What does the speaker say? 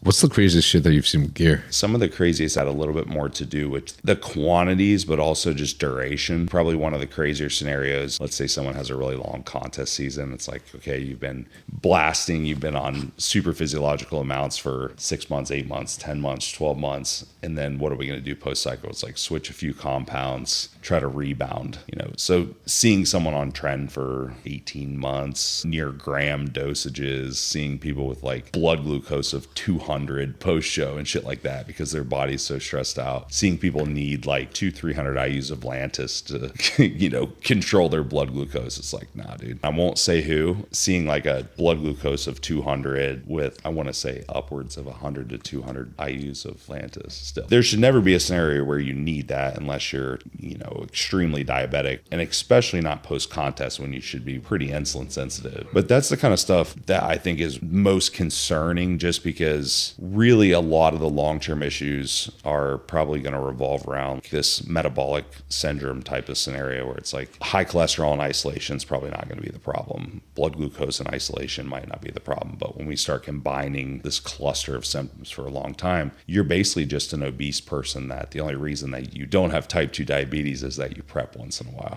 What's the craziest shit that you've seen with gear? Some of the craziest had a little bit more to do with the quantities, but also just duration. Probably one of the crazier scenarios, let's say someone has a really long contest season. It's like, okay, you've been blasting, you've been on super physiological amounts for 6 months, 8 months, 10 months, 12 months. And then what are we going to do post cycle? It's like switch a few compounds, try to rebound, So seeing someone on trend for 18 months, near gram dosages, seeing people with like blood glucose of 200 post show and shit like that because their body's so stressed out. Seeing people need like 200-300 IUs of Lantus to, control their blood glucose. It's like, nah, dude. I won't say who. Seeing like a blood glucose of 200 with, I want to say upwards of 100 to 200 IUs of Lantus still. There should never be a scenario where you need that unless you're, extremely diabetic, and especially not post contest when you should be pretty insulin sensitive. But that's the kind of stuff that I think is most concerning, just because really a lot of the long-term issues are probably going to revolve around this metabolic syndrome type of scenario where it's like high cholesterol in isolation is probably not going to be the problem. Blood glucose in isolation might not be the problem. But when we start combining this cluster of symptoms for a long time, you're basically just an obese person that the only reason that you don't have type 2 diabetes is that you prep once in a while.